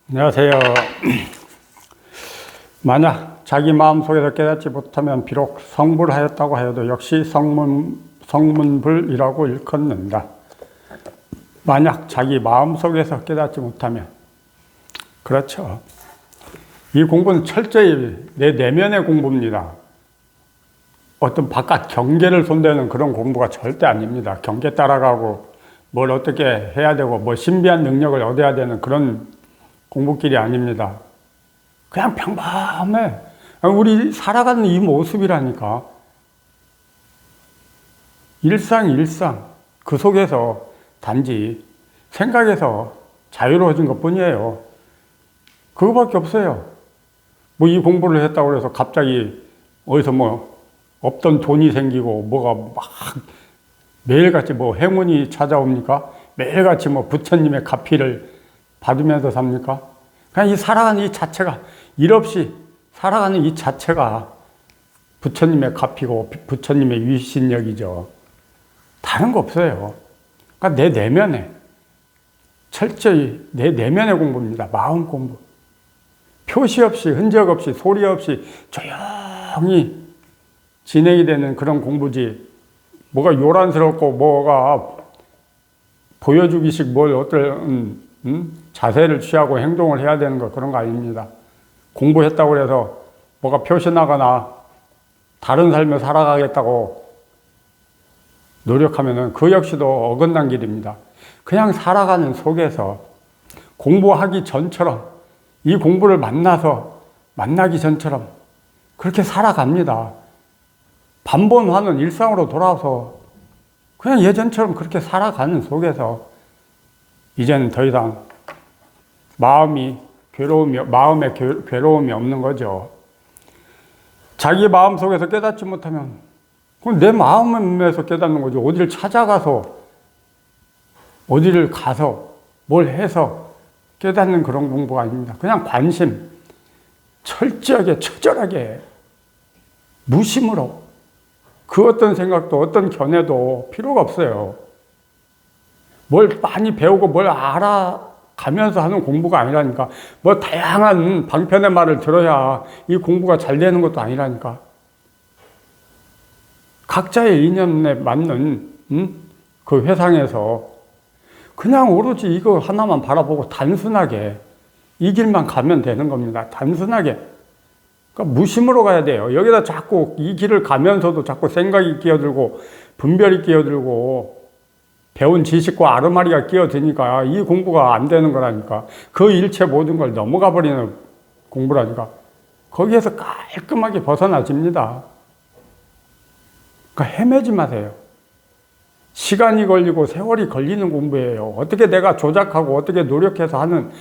안녕하세요. 만약 자기 마음속에서 깨닫지 못하면 비록 성불하였다고 하여도 역시 성문불이라고 일컫는다. 만약 자기 마음속에서 깨닫지 못하면, 그렇죠. 이 공부는 철저히 내 내면의 공부입니다. 어떤 바깥 경계를 손대는 그런 공부가 절대 아닙니다. 경계 따라가고 뭘 어떻게 해야 되고 뭐 신비한 능력을 얻어야 되는 그런 공부길이 아닙니다. 그냥 평범해. 우리 살아가는 이 모습이라니까. 일상. 그 속에서 단지 생각에서 자유로워진 것 뿐이에요. 그거밖에 없어요. 뭐 이 공부를 했다고 해서 갑자기 어디서 뭐 없던 돈이 생기고 뭐가 막 매일같이 뭐 행운이 찾아옵니까? 매일같이 뭐 부처님의 가피를 받으면서 삽니까? 그냥 이 살아가는 이 자체가, 일 없이 살아가는 이 자체가 부처님의 가피고 부처님의 위신력이죠. 다른 거 없어요. 그러니까 내 내면에, 철저히 내 내면의 공부입니다. 마음 공부. 표시 없이, 흔적 없이, 소리 없이 조용히 진행이 되는 그런 공부지, 뭐가 요란스럽고 뭐가 보여주기식 뭘 어떤 자세를 취하고 행동을 해야 되는 거, 그런 거 아닙니다. 공부했다고 해서 뭐가 표시나거나 다른 삶을 살아가겠다고 노력하면은 그 역시도 어긋난 길입니다. 그냥 살아가는 속에서 공부하기 전처럼, 이 공부를 만나기 전처럼 그렇게 살아갑니다. 반복하는 일상으로 돌아와서 그냥 예전처럼 그렇게 살아가는 속에서 이제는 더 이상 마음에 괴로움이 없는 거죠. 자기 마음 속에서 깨닫지 못하면 그럼 내 마음에서 깨닫는 거죠. 어디를 찾아가서, 어디를 가서, 뭘 해서 깨닫는 그런 공부가 아닙니다. 그냥 관심, 철저하게, 처절하게, 무심으로, 그 어떤 생각도 어떤 견해도 필요가 없어요. 뭘 많이 배우고 뭘 알아가면서 하는 공부가 아니라니까. 뭐 다양한 방편의 말을 들어야 이 공부가 잘 되는 것도 아니라니까. 각자의 인연에 맞는 그 회상에서 그냥 오로지 이거 하나만 바라보고 단순하게 이 길만 가면 되는 겁니다. 단순하게. 그러니까 무심으로 가야 돼요. 여기다 자꾸 이 길을 가면서도 자꾸 생각이 끼어들고 분별이 끼어들고 배운 지식과 아르마리가 끼어드니까 이 공부가 안 되는 거라니까. 그 일체 모든 걸 넘어가 버리는 공부라니까. 거기에서 깔끔하게 벗어나집니다. 그러니까 헤매지 마세요. 시간이 걸리고 세월이 걸리는 공부예요. 어떻게 내가 조작하고 어떻게 노력해서 하는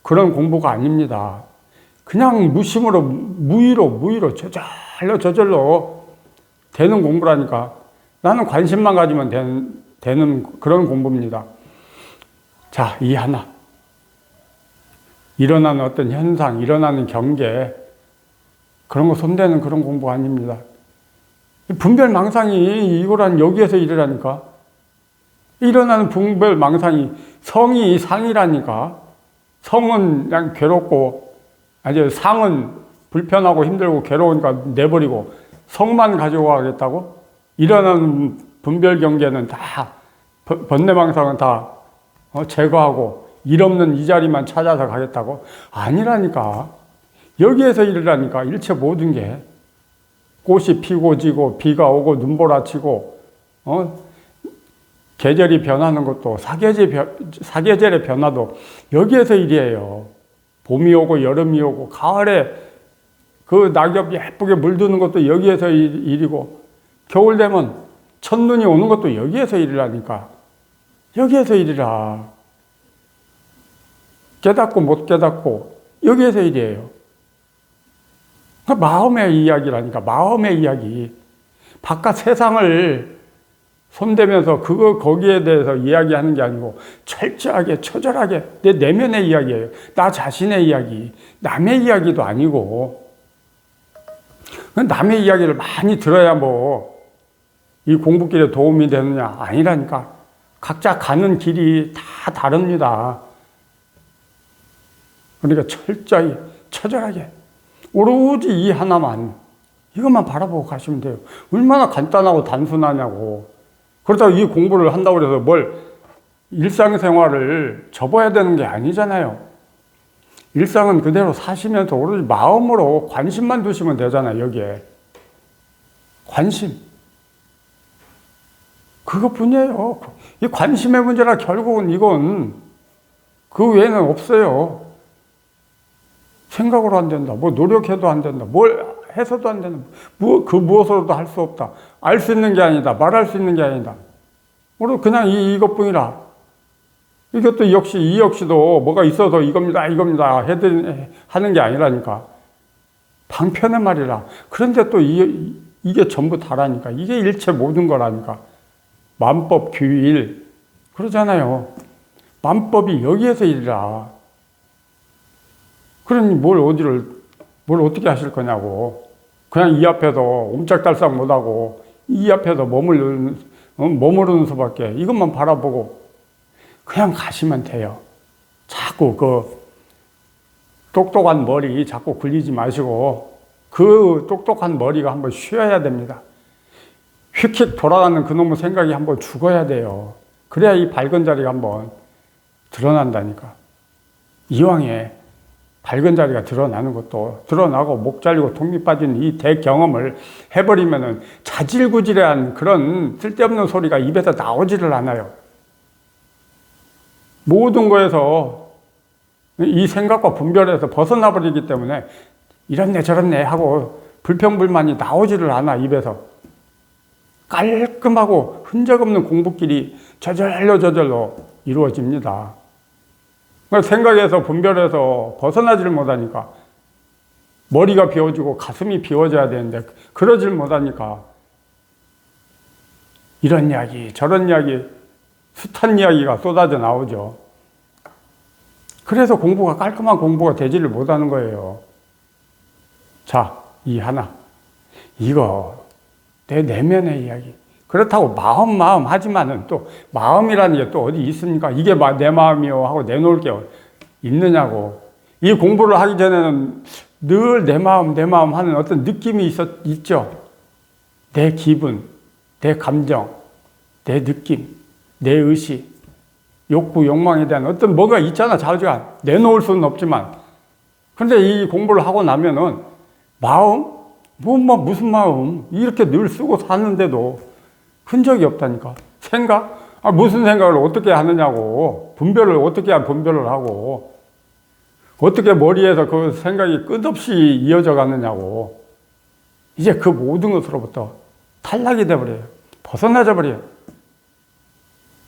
그런 공부가 아닙니다. 그냥 무심으로, 무의로, 저절로 되는 공부라니까. 나는 관심만 가지면 되는 그런 공부입니다. 자, 이 하나. 일어나는 어떤 현상, 일어나는 경계, 그런 거 손대는 그런 공부가 아닙니다. 분별망상이 이거란 여기에서 일이라니까. 일어나는 분별망상이 성이 상이라니까. 성은 그냥 괴롭고, 아니 상은 불편하고 힘들고 괴로우니까 내버리고 성만 가지고 가겠다고? 일어나는 분별 경계는 다, 번뇌망상은 다 제거하고 일 없는 이 자리만 찾아서 가겠다고? 아니라니까. 여기에서 일이라니까. 일체 모든 게. 꽃이 피고 지고 비가 오고 눈보라치고 계절이 변하는 것도 사계절의 변화도 여기에서 일이에요. 봄이 오고 여름이 오고 가을에 그 낙엽이 예쁘게 물드는 것도 여기에서 일이고 겨울 되면 첫눈이 오는 것도 여기에서 일이라니까. 여기에서 일이라. 깨닫고 못 깨닫고 여기에서 일이에요. 마음의 이야기라니까. 마음의 이야기. 바깥 세상을 손대면서 거기에 대해서 이야기하는 게 아니고 철저하게, 처절하게 내 내면의 이야기예요. 나 자신의 이야기. 남의 이야기도 아니고. 남의 이야기를 많이 들어야 뭐 이 공부길에 도움이 되느냐? 아니라니까. 각자 가는 길이 다 다릅니다. 그러니까 철저히, 처절하게, 오로지 이 하나만, 이것만 바라보고 가시면 돼요. 얼마나 간단하고 단순하냐고. 그렇다고 이 공부를 한다고 해서 뭘 일상생활을 접어야 되는 게 아니잖아요. 일상은 그대로 사시면서 오로지 마음으로 관심만 두시면 되잖아요, 여기에. 관심. 그것뿐이에요. 이 관심의 문제라 결국은 이건 그 외에는 없어요. 생각으로 안 된다. 뭐 노력해도 안 된다. 뭘 해서도 안 된다. 그 무엇으로도 할 수 없다. 알 수 있는 게 아니다. 말할 수 있는 게 아니다. 오로지 그냥 이것뿐이라. 이것도 이 역시도 뭐가 있어서 이겁니다, 하는 게 아니라니까. 방편의 말이라. 그런데 또 이게 전부 다라니까. 이게 일체 모든 거라니까. 만법, 규일. 그러잖아요. 만법이 여기에서 일이라. 그러니 뭘 어떻게 하실 거냐고. 그냥 이 앞에서 옴짝달싹 못하고, 이 앞에서 머무르는 수밖에. 이것만 바라보고, 그냥 가시면 돼요. 자꾸 똑똑한 머리 자꾸 굴리지 마시고, 그 똑똑한 머리가 한번 쉬어야 됩니다. 휙휙 돌아가는 그놈의 생각이 한번 죽어야 돼요. 그래야 이 밝은 자리가 한번 드러난다니까. 이왕에 밝은 자리가 드러나는 것도 드러나고 목 잘리고 톱니 빠진 이 대경험을 해버리면은 자질구질한 그런 쓸데없는 소리가 입에서 나오지를 않아요. 모든 거에서 이 생각과 분별에서 벗어나 버리기 때문에 이렇네 저렇네 하고 불평불만이 나오지를 않아, 입에서. 깔끔하고 흔적 없는 공부길이 저절로 이루어집니다. 생각에서 분별해서 벗어나질 못하니까, 머리가 비워지고 가슴이 비워져야 되는데 그러질 못하니까 이런 이야기 저런 이야기 숱한 이야기가 쏟아져 나오죠. 그래서 공부가 깔끔한 공부가 되지를 못하는 거예요. 자, 이 하나, 이거 내 내면의 이야기. 그렇다고 마음 하지만은 또 마음이라는 게 또 어디 있습니까? 이게 내 마음이요 하고 내놓을 게 있느냐고. 이 공부를 하기 전에는 늘 내 마음 하는 어떤 느낌이 있죠. 내 기분, 내 감정, 내 느낌, 내 의식, 욕구, 욕망에 대한 어떤 뭐가 있잖아, 자주간. 내놓을 수는 없지만. 그런데 이 공부를 하고 나면은 마음? 무슨 마음? 이렇게 늘 쓰고 사는데도 흔적이 없다니까. 생각? 무슨 생각을 어떻게 하느냐고. 분별을 어떻게 분별을 하고. 어떻게 머리에서 그 생각이 끝없이 이어져 가느냐고. 이제 그 모든 것으로부터 탈락이 돼버려요. 벗어나져 버려요.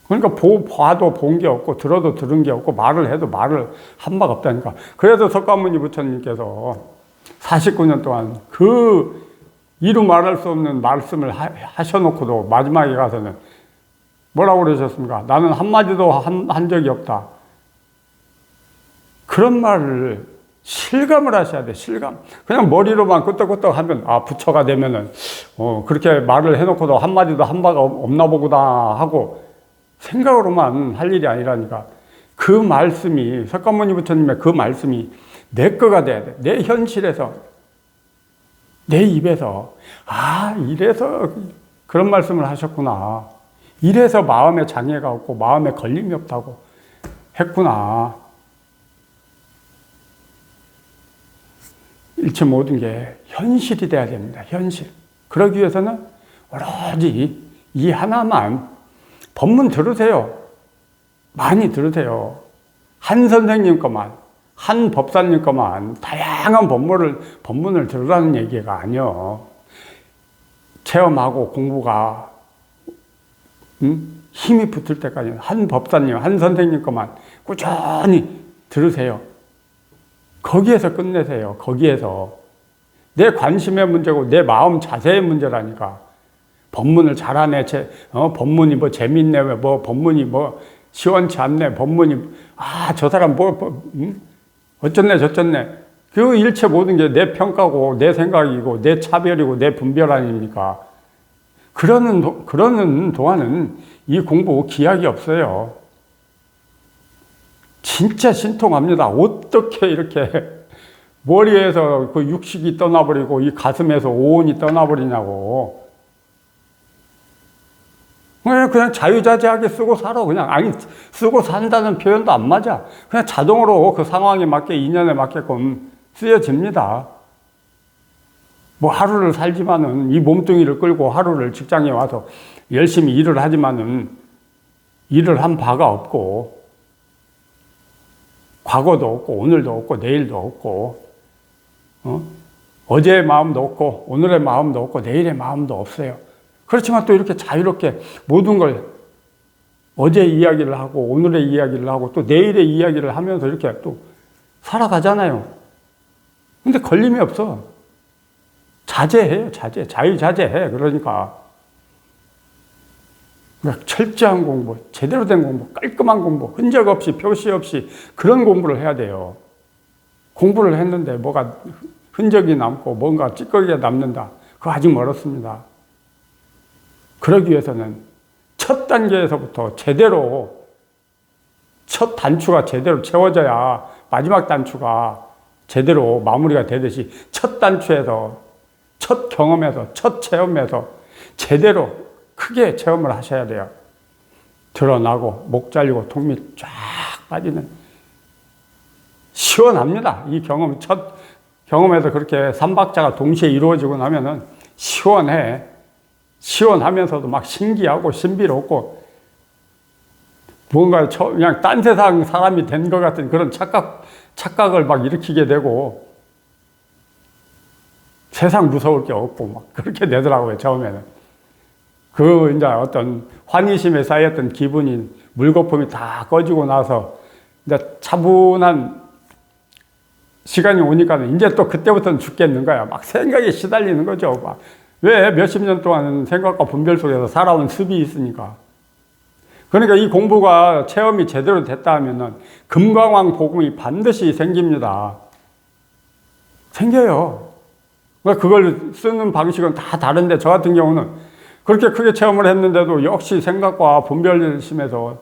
그러니까 봐도 본 게 없고 들어도 들은 게 없고 말을 해도 말을 한 바가 없다니까. 그래서 석가모니 부처님께서 49년 동안 그 이루 말할 수 없는 말씀을 하셔놓고도 마지막에 가서는 뭐라고 그러셨습니까? 나는 한마디도 한 적이 없다. 그런 말을 실감을 하셔야 돼, 실감. 그냥 머리로만 끄떡끄떡 하면, 부처가 되면은, 그렇게 말을 해놓고도 한마디도 한 바가 없나 보구나 하고 생각으로만 할 일이 아니라니까. 그 말씀이, 석가모니 부처님의 그 말씀이 내 거가 돼야 돼. 내 현실에서, 내 입에서, 이래서 그런 말씀을 하셨구나. 이래서 마음에 장애가 없고 마음에 걸림이 없다고 했구나. 일체 모든 게 현실이 돼야 됩니다. 현실. 그러기 위해서는 오로지 이 하나만 법문 들으세요. 많이 들으세요. 한 선생님 것만, 한 법사님 것만 다양한 법문을 들으라는 얘기가 아니요. 체험하고 공부가 힘이 붙을 때까지 한 법사님, 한 선생님 것만 꾸준히 들으세요. 거기에서 끝내세요. 거기에서. 내 관심의 문제고 내 마음 자세의 문제라니까. 법문을 잘하네. 법문이 뭐 재밌네. 법문이 시원치 않네. 법문이, 저 사람 어쩌네 저쩌네. 그 일체 모든 게 내 평가고 내 생각이고 내 차별이고 내 분별 아닙니까? 그러는 동안은 이 공부 기약이 없어요. 진짜 신통합니다. 어떻게 이렇게 머리에서 그 육식이 떠나버리고 이 가슴에서 오온이 떠나버리냐고. 그냥 자유자재하게 쓰고 살아. 그냥, 아니, 쓰고 산다는 표현도 안 맞아. 그냥 자동으로 그 상황에 맞게, 인연에 맞게끔 쓰여집니다. 뭐 하루를 살지만은 이 몸뚱이를 끌고 하루를 직장에 와서 열심히 일을 하지만은 일을 한 바가 없고, 과거도 없고, 오늘도 없고, 내일도 없고, 어제의 마음도 없고, 오늘의 마음도 없고, 내일의 마음도 없어요. 그렇지만 또 이렇게 자유롭게 모든 걸 어제 이야기를 하고, 오늘의 이야기를 하고, 또 내일의 이야기를 하면서 이렇게 또 살아가잖아요. 근데 걸림이 없어. 자제해요, 자제. 자유자재해. 그러니까 철저한 공부, 제대로 된 공부, 깔끔한 공부, 흔적 없이, 표시 없이 그런 공부를 해야 돼요. 공부를 했는데 뭐가 흔적이 남고 뭔가 찌꺼기가 남는다. 그거 아직 멀었습니다. 그러기 위해서는 첫 단계에서부터 제대로, 첫 단추가 제대로 채워져야 마지막 단추가 제대로 마무리가 되듯이 첫 단추에서, 첫 경험에서, 첫 체험에서 제대로 크게 체험을 하셔야 돼요. 드러나고 목 잘리고 통 밑 쫙 빠지는, 시원합니다. 이 경험, 첫 경험에서 그렇게 삼박자가 동시에 이루어지고 나면은 시원해. 시원하면서도 막 신기하고 신비롭고 뭔가 그냥 딴 세상 사람이 된 것 같은 그런 착각을 막 일으키게 되고 세상 무서울 게 없고 막 그렇게 되더라고요, 처음에는. 그 이제 어떤 환희심에 쌓였던 기분이, 물거품이 다 꺼지고 나서 이제 차분한 시간이 오니까 이제 또 그때부터는 죽겠는 거야. 막 생각에 시달리는 거죠. 막. 왜? 몇십 년 동안 생각과 분별 속에서 살아온 습이 있으니까. 그러니까 이 공부가 체험이 제대로 됐다 하면은 금강왕 복음이 반드시 생깁니다. 생겨요. 그러니까 그걸 쓰는 방식은 다 다른데 저 같은 경우는 그렇게 크게 체험을 했는데도 역시 생각과 분별심에서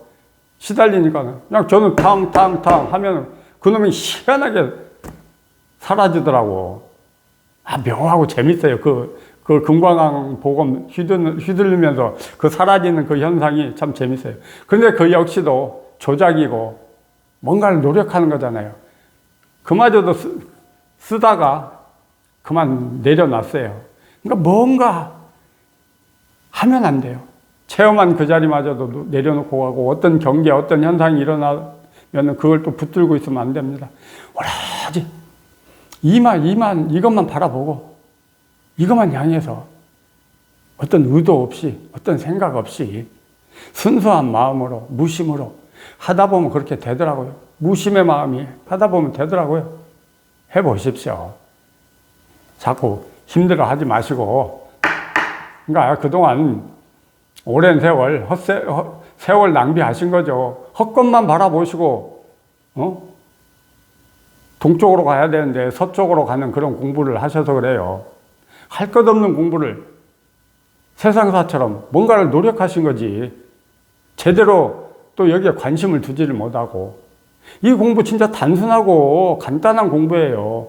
시달리니까 그냥 저는 탕탕탕 하면 그놈이 희한하게 사라지더라고. 아, 묘하고 재밌어요. 그 금광왕 복음 휘둘리면서 그 사라지는 그 현상이 참 재밌어요. 그런데 그 역시도 조작이고 뭔가를 노력하는 거잖아요. 그마저도 쓰다가 그만 내려놨어요. 그러니까 뭔가 하면 안 돼요. 체험한 그 자리마저도 내려놓고 가고 어떤 경계, 어떤 현상이 일어나면 그걸 또 붙들고 있으면 안 됩니다. 오로지 이것만 바라보고 이것만 향해서 어떤 의도 없이, 어떤 생각 없이 순수한 마음으로, 무심으로 하다 보면 그렇게 되더라고요. 무심의 마음이 하다 보면 되더라고요. 해보십시오. 자꾸 힘들어 하지 마시고. 그러니까 그동안 오랜 세월 낭비하신 거죠. 헛것만 바라보시고, 동쪽으로 가야 되는데 서쪽으로 가는 그런 공부를 하셔서 그래요. 할 것 없는 공부를 세상사처럼 뭔가를 노력하신 거지. 제대로 또 여기에 관심을 두지를 못하고. 이 공부 진짜 단순하고 간단한 공부예요.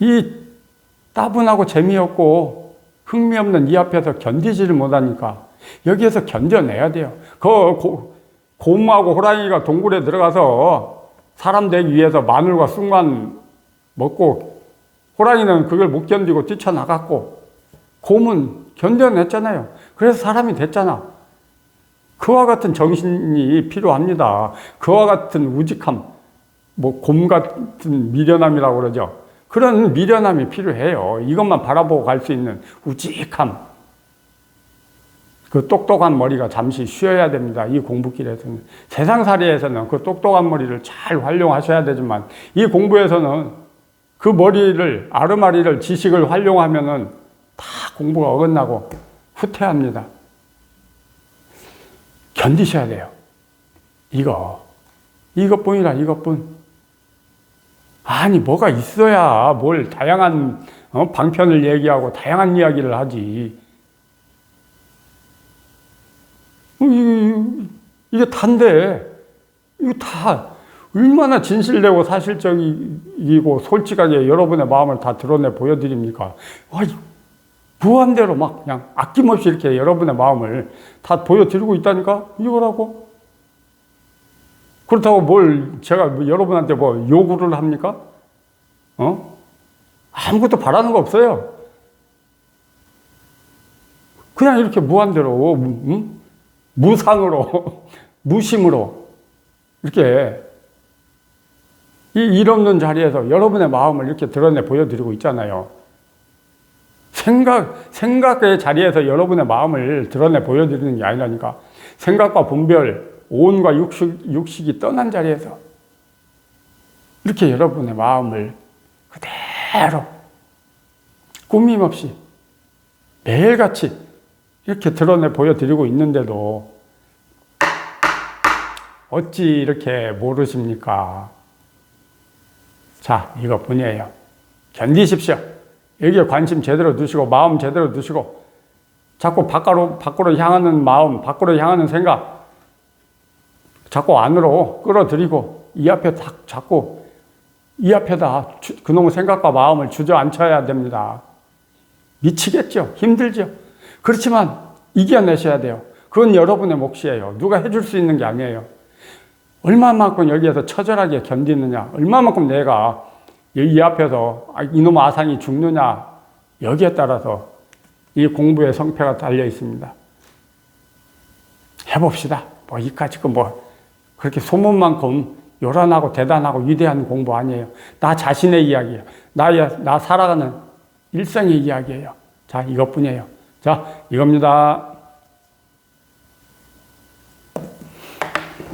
이 따분하고 재미없고 흥미없는 이 앞에서 견디지를 못하니까 여기에서 견뎌내야 돼요. 곰하고 호랑이가 동굴에 들어가서 사람 되기 위해서 마늘과 쑥만 먹고 호랑이는 그걸 못 견디고 뛰쳐나갔고 곰은 견뎌냈잖아요. 그래서 사람이 됐잖아. 그와 같은 정신이 필요합니다. 그와 같은 우직함, 곰 같은 미련함이라고 그러죠. 그런 미련함이 필요해요. 이것만 바라보고 갈 수 있는 우직함. 그 똑똑한 머리가 잠시 쉬어야 됩니다. 이 공부길에서는. 세상살이에서는 그 똑똑한 머리를 잘 활용하셔야 되지만 이 공부에서는 그 머리를, 아르마리를, 지식을 활용하면은 다 공부가 어긋나고 후퇴합니다. 견디셔야 돼요. 이것뿐이라, 이것뿐. 아니, 뭐가 있어야 뭘 다양한 방편을 얘기하고 다양한 이야기를 하지. 이게 단데 이거 다 얼마나 진실되고 사실적이고 솔직하게 여러분의 마음을 다 드러내 보여드립니까? 무한대로 막 그냥 아낌없이 이렇게 여러분의 마음을 다 보여드리고 있다니까? 이거라고? 그렇다고 제가 여러분한테 요구를 합니까? 아무것도 바라는 거 없어요. 그냥 이렇게 무한대로, 무상으로, 무심으로, 이렇게 이 일 없는 자리에서 여러분의 마음을 이렇게 드러내 보여드리고 있잖아요. 생각의 자리에서 여러분의 마음을 드러내 보여드리는 게 아니라니까. 생각과 분별, 오온과 육식이 떠난 자리에서 이렇게 여러분의 마음을 그대로 꾸밈없이 매일같이 이렇게 드러내 보여드리고 있는데도 어찌 이렇게 모르십니까? 자, 이것뿐이에요. 견디십시오. 여기에 관심 제대로 두시고 마음 제대로 두시고 자꾸 밖으로 향하는 마음, 밖으로 향하는 생각 자꾸 안으로 끌어들이고 자꾸 이 앞에다 그놈의 생각과 마음을 주저앉혀야 됩니다. 미치겠죠? 힘들죠? 그렇지만 이겨내셔야 돼요. 그건 여러분의 몫이에요. 누가 해줄 수 있는 게 아니에요. 얼마만큼 여기에서 처절하게 견디느냐, 얼마만큼 내가 이 앞에서 이놈 아상이 죽느냐, 여기에 따라서 이 공부의 성패가 달려 있습니다. 해봅시다. 이까짓 거 그렇게 소문만큼 요란하고 대단하고 위대한 공부 아니에요. 나 자신의 이야기예요. 나 살아가는 일생의 이야기예요. 자, 이것뿐이에요. 자, 이겁니다.